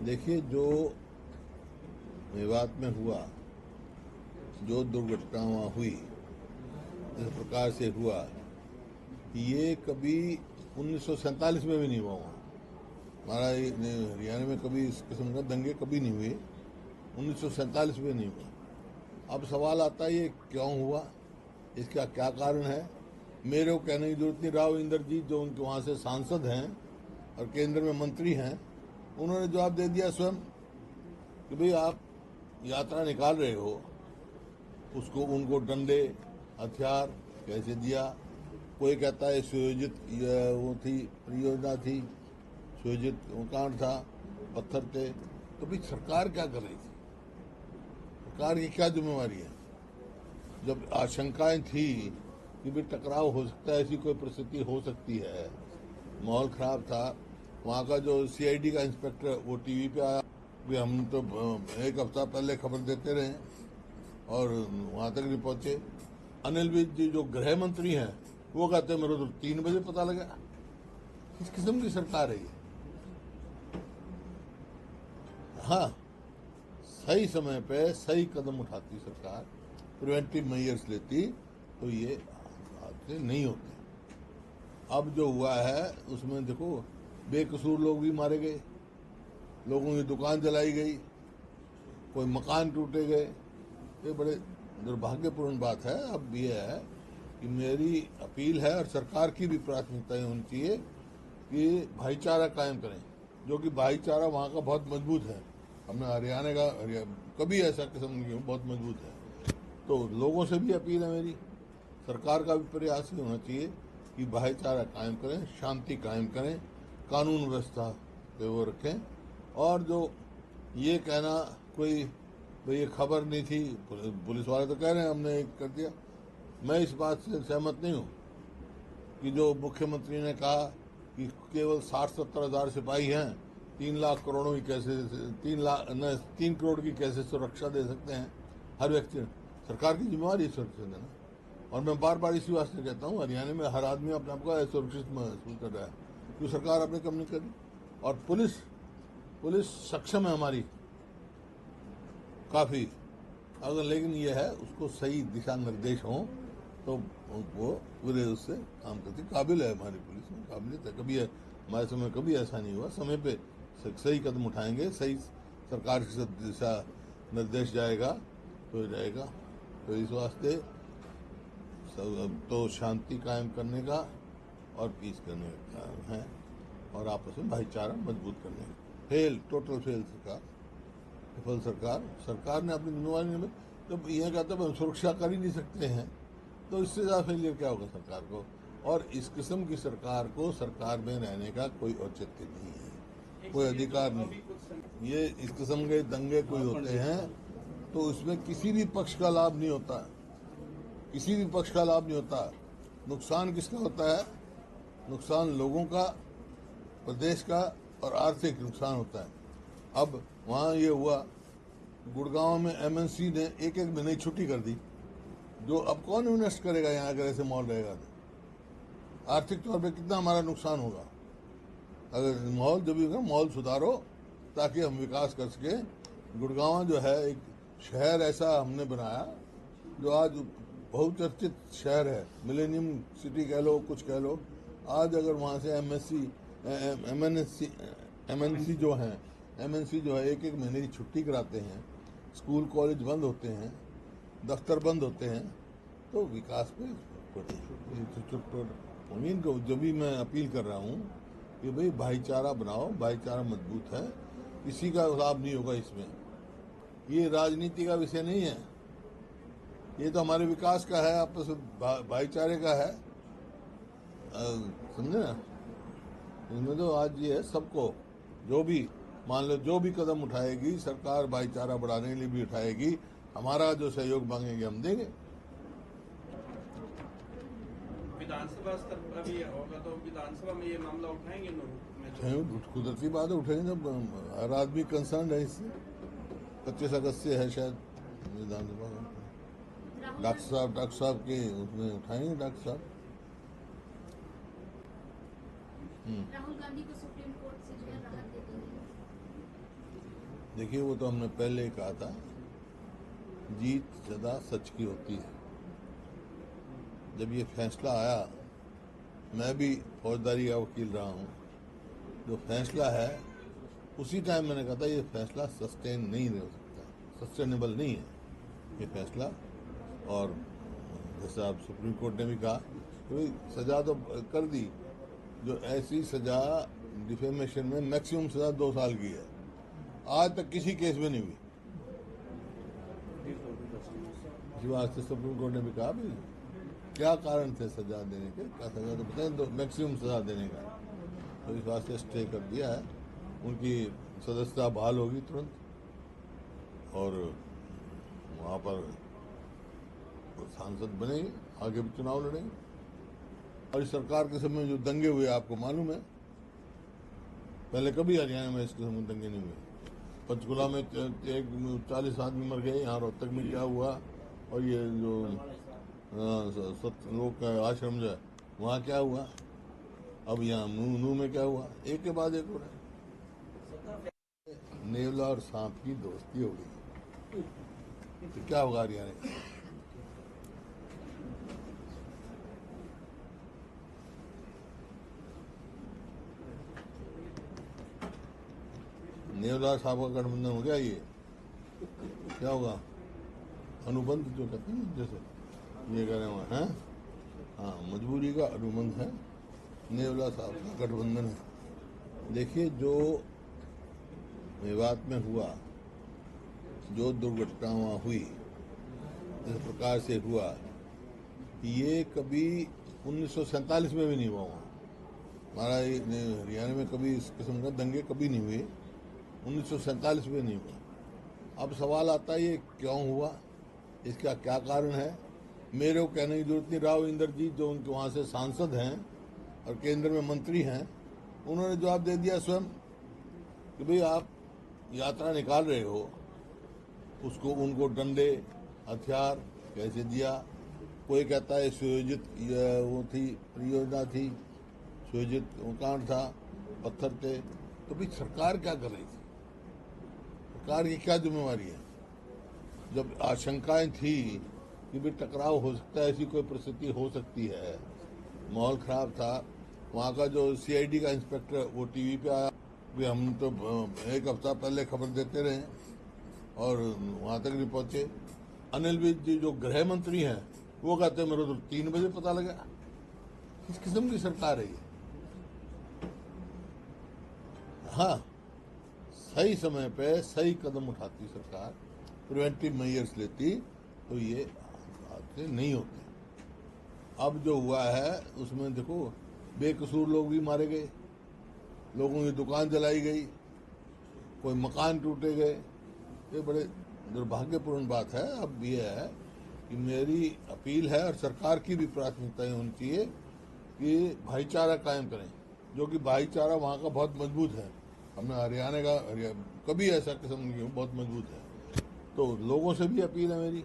देखिए, जो मेवात में हुआ, जो दुर्घटना वहाँ हुई, इस प्रकार से हुआ कि ये कभी 1947 में भी नहीं हुआ। वहाँ हमारा हरियाणा में कभी इस किस्म का दंगे कभी नहीं हुए, 1947 में नहीं हुआ। अब सवाल आता है ये क्यों हुआ, इसका क्या कारण है। मेरे को कहने की जरूरत नहीं। राव इंद्रजीत जो उनके वहाँ से सांसद हैं और केंद्र में मंत्री हैं, उन्होंने जवाब दे दिया स्वयं कि भाई आप यात्रा निकाल रहे हो, उसको उनको डंडे हथियार कैसे दिया। कोई कहता है सुयोजित वो थी, परियोजना थी, सुयोजित कांड था, पत्थर थे। तो भाई सरकार क्या कर रही थी, सरकार की क्या जिम्मेवारी है। जब आशंकाएं थी कि भाई टकराव हो सकता है, ऐसी कोई परिस्थिति हो सकती है, माहौल खराब था। वहाँ का जो सीआईडी का इंस्पेक्टर वो टीवी पे आया कि हम तो एक हफ्ता पहले खबर देते रहे और वहाँ तक नहीं पहुंचे। अनिल विज जी जो गृह मंत्री हैं, वो कहते मेरे तो 3 बजे पता लगा। किस किस्म की सरकार है ये। हाँ, सही समय पे सही कदम उठाती सरकार, प्रिवेंटिव मेजर्स लेती, तो ये हादसे नहीं होते। अब जो हुआ है उसमें देखो, बेकसूर लोग भी मारे गए, लोगों की दुकान जलाई गई, कोई मकान टूटे गए। ये बड़े दुर्भाग्यपूर्ण बात है। अब ये है कि मेरी अपील है और सरकार की भी प्राथमिकता होनी चाहिए कि भाईचारा कायम करें, जो कि भाईचारा वहाँ का बहुत मजबूत है। हमने हरियाणा का कभी ऐसा किस्म नहीं, बहुत मजबूत है। तो लोगों से भी अपील है मेरी, सरकार का भी प्रयास ही होना चाहिए कि भाईचारा कायम करें, शांति कायम करें, कानून व्यवस्था पे वो रखें। और जो ये कहना कोई भाई ये खबर नहीं थी, पुलिस वाले तो कह रहे हैं हमने कर दिया, मैं इस बात से सहमत नहीं हूँ कि जो मुख्यमंत्री ने कहा कि केवल 60-70 हजार सिपाही हैं, 3 लाख करोड़ों की कैसे 3 करोड़ की कैसे सुरक्षा दे सकते हैं हर व्यक्ति। सरकार की जिम्मेवारी सुरक्षा देना। और मैं बार बार इसी वास्ते कहता हूँ, हरियाणा में हर आदमी अपने आप को असुरक्षित महसूस कर रहा है क्योंकि सरकार अपने कम नहीं करी। और पुलिस सक्षम है हमारी काफी, अगर लेकिन ये है उसको सही दिशा निर्देश हो तो वो पूरे उससे काम करती। काबिल है हमारी पुलिस में, काबिलियत है। कभी हमारे समय कभी ऐसा नहीं हुआ। समय पे सही कदम उठाएंगे, सही सरकार की दिशा निर्देश जाएगा तो रहेगा। तो इस वास्ते तो शांति कायम करने का और पीस करने का है, और आपस में भाईचारा मजबूत करने का। टोटल फेल सरकार, विफल सरकार ने अपनी जिम्मेवारी में, जब यह कहता है सुरक्षा कर ही नहीं सकते हैं, तो इससे ज्यादा फेलियर क्या होगा सरकार को। और इस किस्म की सरकार को सरकार में रहने का कोई औचित्य नहीं है, कोई अधिकार नहीं। ये इस किस्म के दंगे कोई होते हैं तो उसमें किसी भी पक्ष का लाभ नहीं होता, किसी भी पक्ष का लाभ नहीं होता। नुकसान किसका होता है, नुकसान लोगों का, प्रदेश का और आर्थिक नुकसान होता है। अब वहाँ ये हुआ, गुड़गांव में एमएनसी ने एक महीने की छुट्टी कर दी। जो अब कौन इन्वेस्ट करेगा यहाँ अगर ऐसे मॉल रहेगा तो। आर्थिक तौर पे कितना हमारा नुकसान होगा। अगर माहौल जब भी माहौल सुधारो ताकि हम विकास कर सके। गुड़गांव जो है एक शहर ऐसा हमने बनाया जो आज बहुचर्चित शहर है, मिलेनियम सिटी कह लो, कुछ कह लो। आज अगर वहाँ से एमएनसी जो है, एमएनसी जो है एक महीने की छुट्टी कराते हैं, स्कूल कॉलेज बंद होते हैं, दफ्तर बंद होते हैं, तो विकास पे उन्हीं को जब भी मैं अपील कर रहा हूँ कि भाई भाईचारा बनाओ, भाईचारा मजबूत है, किसी का लाभ नहीं होगा इसमें। ये राजनीति का विषय नहीं है, ये तो हमारे विकास का है, आपस भाईचारे का है। समझे ना। इसमें तो आज ये है सबको, जो भी मान लो जो भी कदम उठाएगी सरकार भाईचारा बढ़ाने के लिए भी उठाएगी, हमारा जो सहयोग मांगेंगे हम देंगे। विधानसभा स्तर पर भी होगा तो विधानसभा में ये मामला उठाएंगे कुदरती बात है, उठाएंगे। जब हर आदमी कंसर्न है इससे। 25 अगस्त से है शायद विधानसभा में। डॉक्टर साहब के उसमें उठाएंगे डॉक्टर साहब। राहुल गांधी को सुप्रीम कोर्ट से जो है राहत दे दी देखिए, वो तो हमने पहले ही कहा था, जीत सदा सच की होती है। जब ये फैसला आया, मैं भी फौजदारी का वकील रहा हूँ, जो फैसला है उसी टाइम मैंने कहा था ये फैसला सस्टेन नहीं हो सकता, सस्टेनेबल नहीं है ये फैसला। और जैसे आप सुप्रीम कोर्ट ने भी कहा कि सजा तो कर दी, जो ऐसी सजा डिफेमेशन में मैक्सिमम सजा 2 साल की है, आज तक किसी केस में नहीं हुई। इसी वास्ते सुप्रीम कोर्ट ने भी कहा भी क्या कारण थे सजा देने के, क्या सजा तो बताएं, तो मैक्सिमम सजा देने का, तो इस वास्ते स्टे कर दिया है। उनकी सदस्यता बहाल होगी तुरंत, और वहाँ पर सांसद बनेंगे, आगे भी चुनाव लड़ेंगे। और इस सरकार के समय जो दंगे हुए आपको मालूम है, पहले कभी हरियाणा में इस किस्म के दंगे नहीं हुए। पंचकुला में 40 आदमी मर गए, यहाँ रोहतक में क्या हुआ, और ये जो सत्य लोग का आश्रम जो है वहाँ क्या हुआ, अब यहाँ नू में क्या हुआ, एक के बाद एक हो रहा है। नेवला और सांप की दोस्ती हो गई, तो क्या होगा हरियाणा में? नेवला साहब का गठबंधन हो गया, ये क्या होगा? अनुबंध जो कहते हैं जैसे ये कह रहे हुए हैं, हाँ, मजबूरी का अनुबंध है, नेवला साहब का गठबंधन है। देखिए, जो मेवात में हुआ, जो दुर्घटना वहाँ हुई, इस प्रकार से हुआ, ये कभी 1947 में भी नहीं हुआ वहाँ। हमारा हरियाणा में कभी इस किस्म का दंगे कभी नहीं हुए, 1947 में नहीं हुआ। अब सवाल आता है ये क्यों हुआ, इसका क्या कारण है? मेरे को कहने की जरूरत नहीं। राव इंद्रजीत जो उनके वहाँ से सांसद हैं और केंद्र में मंत्री हैं, उन्होंने जवाब दे दिया स्वयं कि भाई आप यात्रा निकाल रहे हो, उसको उनको डंडे हथियार कैसे दिया? कोई कहता है सुयोजित वो थी, परियोजना थी, सुयोजित कांड था, पत्थर थे। तो भाई सरकार क्या कर रही थी? सरकार की क्या जिम्मेवारी है? जब आशंकाएं थी कि भी टकराव हो सकता है, ऐसी कोई परिस्थिति हो सकती है, माहौल खराब था, वहाँ का जो सीआईडी का इंस्पेक्टर वो टीवी पे आया, भी हम तो 1 हफ्ता पहले खबर देते रहे और वहाँ तक नहीं पहुंचे। अनिल विज जी जो गृह मंत्री हैं, वो कहते हैं मेरे तो 3 बजे पता लगा। किस किस्म की सरकार है ये? हाँ, सही समय पे सही कदम उठाती सरकार, प्रिवेंटिव मेजर्स लेती, तो ये हादसे नहीं होते। अब जो हुआ है उसमें देखो, बेकसूर लोग भी मारे गए, लोगों की दुकान जलाई गई, कोई मकान टूटे गए। ये बड़े दुर्भाग्यपूर्ण बात है। अब ये है कि मेरी अपील है, और सरकार की भी प्राथमिकता होनी चाहिए कि भाईचारा कायम करें, जो कि भाईचारा वहाँ का बहुत मजबूत है। हमने हरियाणा का कभी ऐसा किस्म नहीं, बहुत मजबूत है। तो लोगों से भी अपील है मेरी,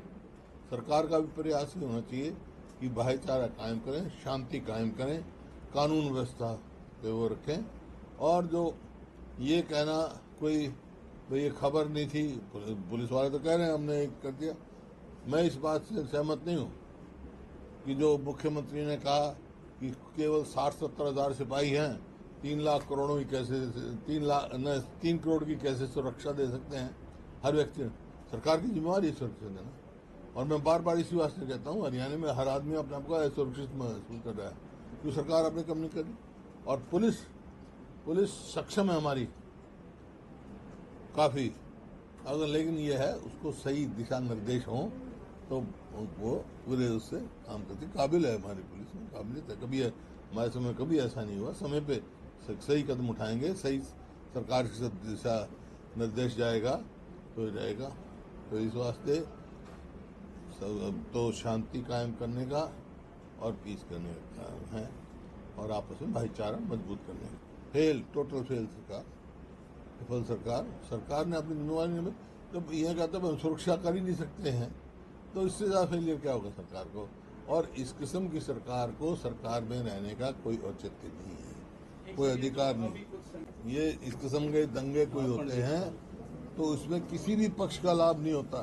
सरकार का भी प्रयास ही होना चाहिए कि भाईचारा कायम करें, शांति कायम करें, कानून व्यवस्था पे वो रखें। और जो ये कहना कोई भाई ये खबर नहीं थी, पुलिस वाले तो कह रहे हैं हमने कर दिया, मैं इस बात से सहमत नहीं हूँ कि जो मुख्यमंत्री ने कहा कि केवल 60-70 हज़ार सिपाही हैं, 3 लाख करोड़ों की कैसे 3 करोड़ की कैसे सुरक्षा दे सकते हैं हर व्यक्ति? सरकार की जिम्मेवारी है सुरक्षा देना। और मैं बार बार इसी वास्ते कहता हूँ, हरियाणा में हर आदमी अपने आप को असुरक्षित महसूस कर रहा है, जो सरकार अपने कम नहीं कर रही। और पुलिस सक्षम है हमारी काफ़ी, अगर लेकिन ये है उसको सही दिशा निर्देश हों तो वो पूरे उससे काम करती, काबिल है हमारी पुलिस में, काबिलियत है। कभी हमारे समय कभी ऐसा नहीं हुआ, समय पे सही कदम उठाएंगे, सही सरकार की दिशा निर्देश जाएगा तो रहेगा। तो इस वास्ते तो शांति कायम करने का और पीस करने का है, और आपस में भाईचारा मजबूत करने का। टोटल फेल सरकार, विफल सरकार ने अपनी जिम्मेवारी में, जब यह कहता है हम सुरक्षा कर ही नहीं सकते हैं, तो इससे ज़्यादा फेलियर क्या होगा सरकार को? और इस किस्म की सरकार को सरकार में रहने का कोई औचित्य नहीं है, कोई अधिकार नहीं। ये इस किस्म के दंगे कोई होते हैं तो उसमें किसी भी पक्ष का लाभ नहीं होता,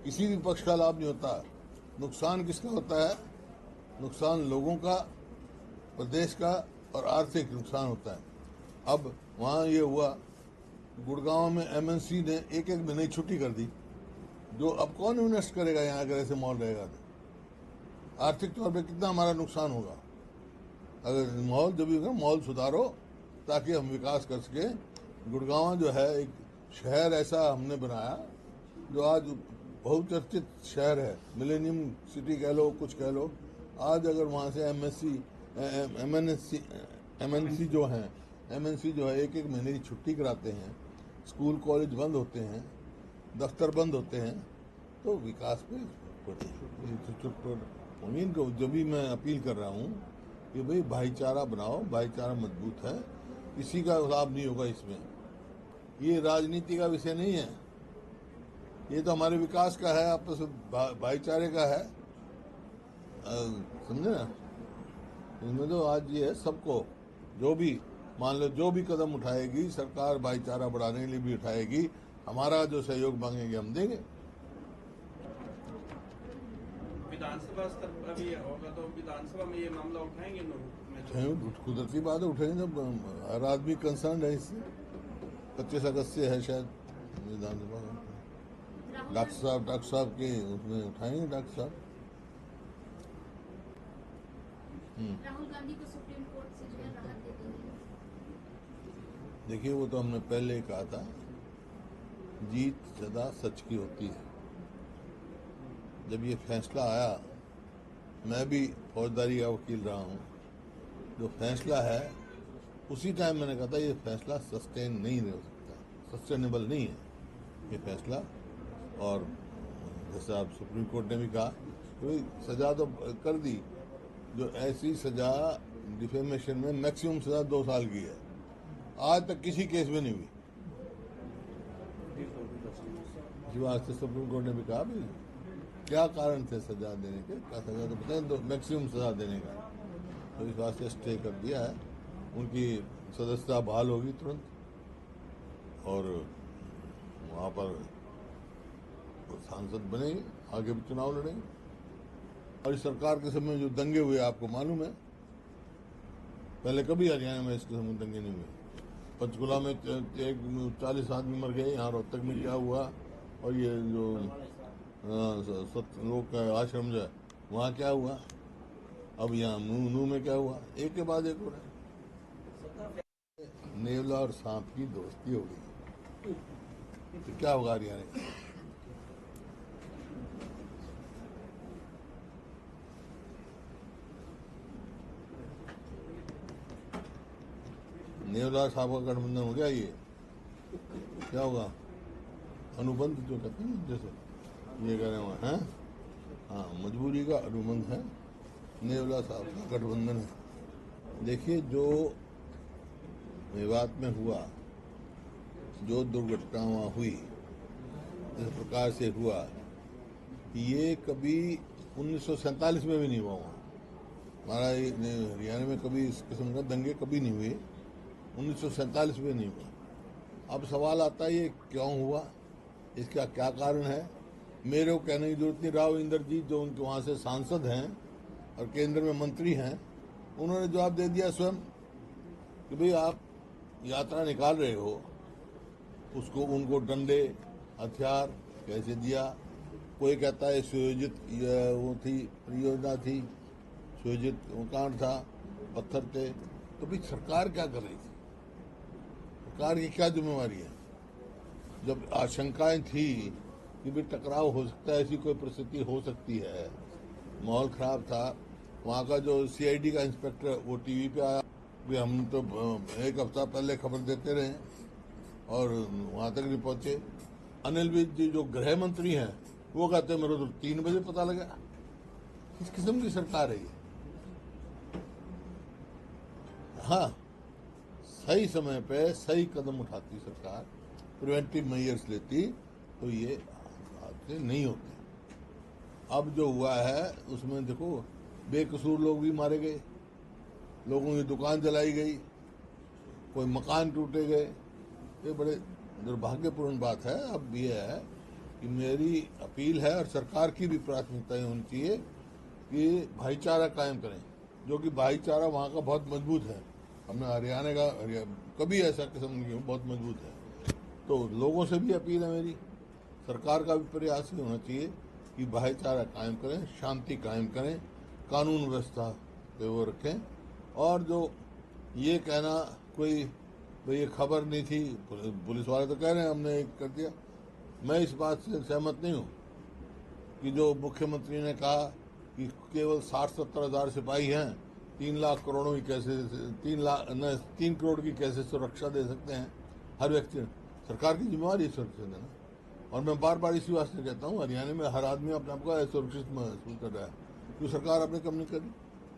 किसी भी पक्ष का लाभ नहीं होता। नुकसान किसका होता है? नुकसान लोगों का, प्रदेश का और आर्थिक नुकसान होता है। अब वहाँ ये हुआ, गुड़गांव में एमएनसी ने एक एक महीने की छुट्टी कर दी। जो अब कौन इन्वेस्ट करेगा यहाँ अगर ऐसे मॉल रहेगा तो? आर्थिक तौर पे कितना हमारा नुकसान होगा। अगर माहौल जब भी होगा, माहौल सुधारो ताकि हम विकास कर सके। गुड़गांव जो है एक शहर ऐसा हमने बनाया जो आज बहुचर्चित शहर है, मिलेनियम सिटी कह लो, कुछ कह लो। आज अगर वहाँ से एमएनसी जो है एक एक महीने की छुट्टी कराते हैं, स्कूल कॉलेज बंद होते हैं, दफ्तर बंद होते हैं, तो विकास पे उन्हीं को जब भी मैं अपील कर रहा हूँ कि भाई भाईचारा बनाओ, भाईचारा मजबूत है, किसी का लाभ नहीं होगा इसमें। ये राजनीति का विषय नहीं है, ये तो हमारे विकास का है, आपस में भाईचारे का है। समझे ना? इसमें तो आज ये है, सबको जो भी मान लो जो भी कदम उठाएगी सरकार, भाईचारा बढ़ाने के लिए भी उठाएगी। हमारा जो सहयोग मांगेंगे हम देंगे। विधानसभा स्तर पर अभी होगा तो विधानसभा में ये मामला उठाएंगे? कुदरती बात है, उठेंगे। जब हर आदमी कंसर्न है इससे। 25 अगस्त से है शायद विधानसभा में। डॉक्टर साहब के उसमें उठाएंगे डॉक्टर साहब। राहुल गांधी को सुप्रीम कोर्ट से जो है राहत दे दी है। देखिए, वो तो हमने पहले ही कहा था, जीत सदा सच की होती है। जब ये फैसला आया, मैं भी फौजदारी का वकील रहा हूँ, जो फैसला है उसी टाइम मैंने कहा था ये फैसला सस्टेन नहीं हो सकता, सस्टेनेबल नहीं है ये फैसला। और जैसे आप सुप्रीम कोर्ट ने भी कहा तो सजा तो कर दी, जो ऐसी सजा डिफेमेशन में मैक्सिमम सजा 2 साल की है, आज तक किसी केस में नहीं हुई। इसी वास्ते सुप्रीम कोर्ट ने भी कहा भी क्या कारण थे सजा देने के, क्या सजा तो बताएं, तो मैक्सिमम सजा देने का। तो इस वास्ते स्टे कर दिया है, उनकी सदस्यता बहाल होगी तुरंत, और वहाँ पर सांसद बनेंगे, आगे भी चुनाव लड़ेंगे। और इस सरकार के समय जो दंगे हुए आपको मालूम है, पहले कभी हरियाणा में इसके समय दंगे नहीं हुए। पंचकुला में 40 आदमी मर गए, यहाँ रोहतक में क्या हुआ, और ये जो सत्य लोग का आश्रम जो है वहाँ क्या हुआ, अब यहाँ नू में क्या हुआ, एक के बाद एक हो रहा है। नेवला और सांप की दोस्ती हो गई, तो क्या होगा हरियाणा का? नेवला साहब का गठबंधन हो गया, ये क्या होगा? अनुबंध जो कहते हैं, जैसे ये कह रहे हैं, हाँ, मजबूरी का अनुबंध है, नेवला साहब का गठबंधन है। देखिए, जो मेवात में हुआ, जो दुर्घटना वहाँ हुई, इस प्रकार से हुआ, ये कभी 1947 में भी नहीं हुआ। वहाँ हमारा हरियाणा में कभी इस किस्म का दंगे कभी नहीं हुए, 1947 में नहीं हुआ। अब सवाल आता है ये क्यों हुआ, इसका क्या कारण है? मेरे को कहने की जरूरत नहीं। राव इंद्रजीत जो उनके वहाँ से सांसद हैं और केंद्र में मंत्री हैं, उन्होंने जवाब दे दिया स्वयं कि भाई आप यात्रा निकाल रहे हो, उसको उनको डंडे हथियार कैसे दिया? कोई कहता है सुयोजित वो थी, परियोजना थी, सुयोजित वो कांड था, पत्थर थे। तो भाई सरकार क्या कर रही थी? सरकार की क्या जिम्मेवारी है? जब आशंकाएं थी कि भी टकराव हो सकता है, ऐसी कोई परिस्थिति हो सकती है, माहौल खराब था, वहाँ का जो सीआईडी का इंस्पेक्टर वो टीवी पे आया, भी हम तो 1 हफ्ता पहले खबर देते रहे और वहाँ तक नहीं पहुँचे। अनिल विज जी जो गृह मंत्री हैं, वो कहते मेरे तो 3 बजे पता लगा। किस किस्म की सरकार है ये? हाँ, सही समय पे सही कदम उठाती सरकार, प्रिवेंटिव मेजर्स लेती, तो ये हादसे नहीं होते। अब जो हुआ है उसमें देखो, बेकसूर लोग भी मारे गए, लोगों की दुकान जलाई गई, कोई मकान टूटे गए, ये बड़े दुर्भाग्यपूर्ण बात है अब ये है कि मेरी अपील है और सरकार की भी प्राथमिकता ये होनी चाहिए कि भाईचारा कायम करें, जो कि भाईचारा वहाँ का बहुत मजबूत है। हमने हरियाणा का कभी ऐसा किस्म नहीं हुआ, बहुत मजबूत है। तो लोगों से भी अपील है मेरी, सरकार का भी प्रयास ये होना चाहिए कि भाईचारा कायम करें, शांति कायम करें, कानून व्यवस्था पे वो रखें। और जो ये कहना कोई भाई ये खबर नहीं थी, पुलिस वाले तो कह रहे हैं हमने कर दिया, मैं इस बात से सहमत नहीं हूँ कि जो मुख्यमंत्री ने कहा कि केवल 60-70 हज़ार सिपाही हैं, 3 लाख करोड़ों की कैसे 3 करोड़ की कैसे सुरक्षा दे सकते हैं हर व्यक्ति। सरकार की जिम्मेवारी है सुरक्षा देना। और मैं बार बार इसी वास्ते कहता हूँ, हरियाणा में हर आदमी अपने आप को असुरक्षित महसूस कर रहा है क्योंकि सरकार अपने कम नहीं कर रही।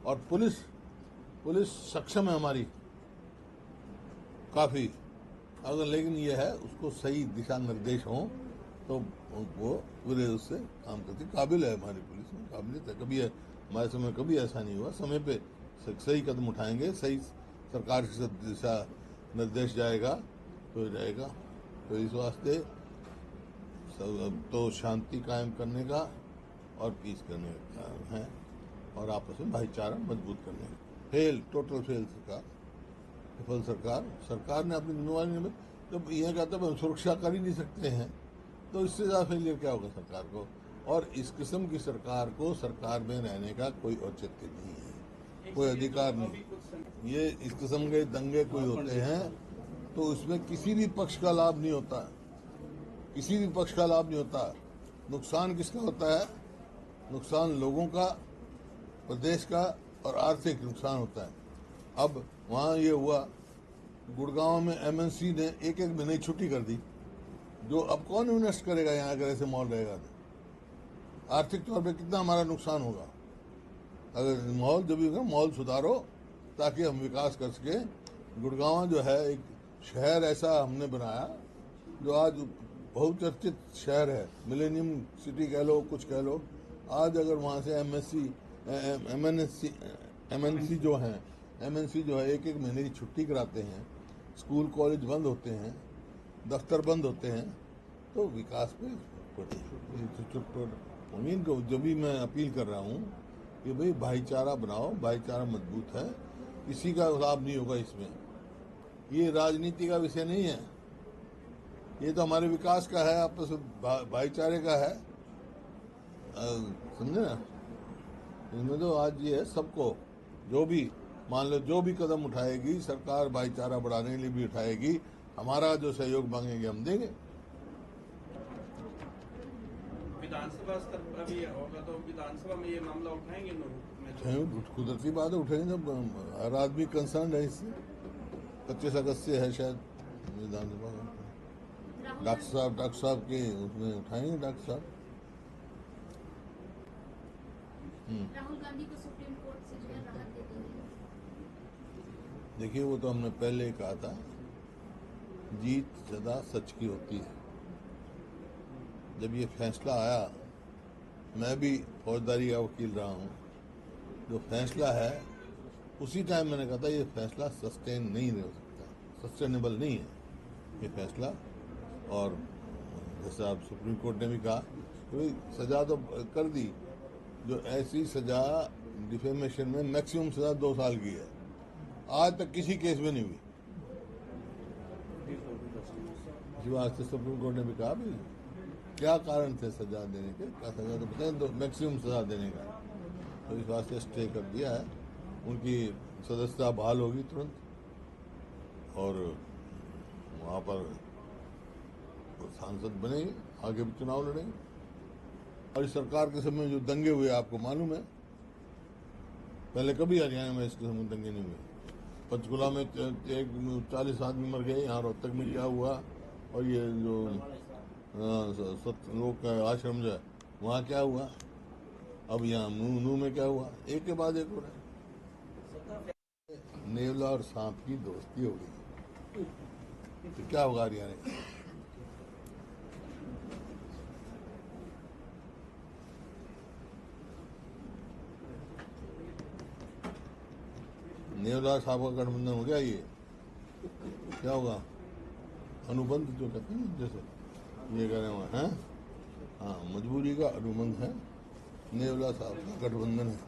और पुलिस सक्षम है हमारी काफ़ी, अगर लेकिन ये है उसको सही दिशा निर्देश हों तो वो पूरे उससे काम करती। काबिल है हमारी पुलिस में, काबिलियत है। कभी हमारे समय कभी ऐसा नहीं हुआ, समय पे सही कदम उठाएंगे, सही सरकार की दिशा निर्देश जाएगा तो जाएगा। तो इस वास्ते तो शांति कायम करने का और पीस करने का है और आपस में भाईचारा मजबूत करने का। टोटल फेल सरकार ने अपनी जिम्मेवारी में जब यह कहता है हम सुरक्षा कर ही नहीं सकते हैं तो इससे ज़्यादा फेलियर क्या होगा सरकार को। और इस किस्म की सरकार को सरकार में रहने का कोई औचित्य नहीं है, कोई अधिकार नहीं। ये इस किस्म के दंगे कोई होते हैं तो उसमें किसी भी पक्ष का लाभ नहीं होता, किसी भी पक्ष का लाभ नहीं होता। नुकसान किसका होता है? नुकसान लोगों का, प्रदेश का और आर्थिक नुकसान होता है। अब वहाँ ये हुआ गुड़गांव में एमएनसी ने एक महीने की छुट्टी कर दी, जो अब कौन इन्वेस्ट करेगा यहाँ अगर ऐसे मॉल रहेगा तो आर्थिक तौर पे कितना हमारा नुकसान होगा। अगर माहौल जब भी माहौल सुधारो ताकि हम विकास कर सके। गुड़गांव जो है एक शहर ऐसा हमने बनाया जो आज बहुचर्चित शहर है, मिलेनियम सिटी कह लो, कुछ कह लो। आज अगर वहाँ से एमएनसी जो है एक महीने की छुट्टी कराते हैं, स्कूल कॉलेज बंद होते हैं, दफ्तर बंद होते हैं, तो विकास पे उम्मीद को जो भी मैं अपील कर रहा हूँ कि भाई भाईचारा बनाओ, भाईचारा मजबूत है, किसी का लाभ नहीं होगा इसमें। ये राजनीति का विषय नहीं है, ये तो हमारे विकास का है, आपस भाईचारे का है, समझे ना। इसमें तो आज ये है सबको जो भी मान लो जो भी कदम उठाएगी सरकार भाईचारा बढ़ाने के लिए भी उठाएगी, हमारा जो सहयोग मांगेंगे हम देंगे। विधानसभा स्तर पर अभी होगा तो विधानसभा में ये मामला उठाएंगे कुदरती बात है, उठाएंगे जब हर आदमी कंसर्न है इससे। 25 अगस्त से है शायद विधानसभा में, डॉक्टर साहब के उसमें उठाएंगे डॉक्टर साहब। राहुल गांधी को सुप्रीम कोर्ट से जो है राहत दे दी है। देखिए वो तो हमने पहले ही कहा था, जीत सदा सच की होती है। जब ये फैसला आया, मैं भी फौजदारी का वकील रहा हूँ, जो फैसला है उसी टाइम मैंने कहा था ये फैसला सस्टेन नहीं हो सकता, सस्टेनेबल नहीं है ये फैसला। और जैसे आप सुप्रीम कोर्ट ने भी कहा तो सजा तो कर दी, जो ऐसी सजा डिफेमेशन में मैक्सिमम सजा 2 साल की है, आज तक किसी केस में नहीं हुई। इसी वास्ते सुप्रीम कोर्ट ने भी कहा भी क्या कारण थे सजा देने के, क्या सजा तो बताएं, तो मैक्सिमम सजा देने का। तो इस वास्ते स्टे कर दिया है, उनकी सदस्यता बहाल होगी तुरंत और वहाँ पर सांसद बनेंगे, आगे भी चुनाव लड़ेंगे। और इस सरकार के समय जो दंगे हुए आपको मालूम है, पहले कभी हरियाणा में इस किस्म के दंगे नहीं हुए। पंचकुला में 40 आदमी मर गए, यहाँ रोहतक में क्या हुआ, और ये जो लोग का आश्रम जो है वहाँ क्या हुआ, अब यहाँ नू में क्या हुआ, एक के बाद एक हो रहा है। नेवला और सांप की दोस्ती हो गई तो क्या होगा हरियाणा का? नेवला साहब का गठबंधन हो गया, ये क्या होगा अनुबंध जो कहते हैं, जैसे ये कह रहे हैं, हाँ, मजबूरी का अनुबंध है, नेवला साहब का गठबंधन है।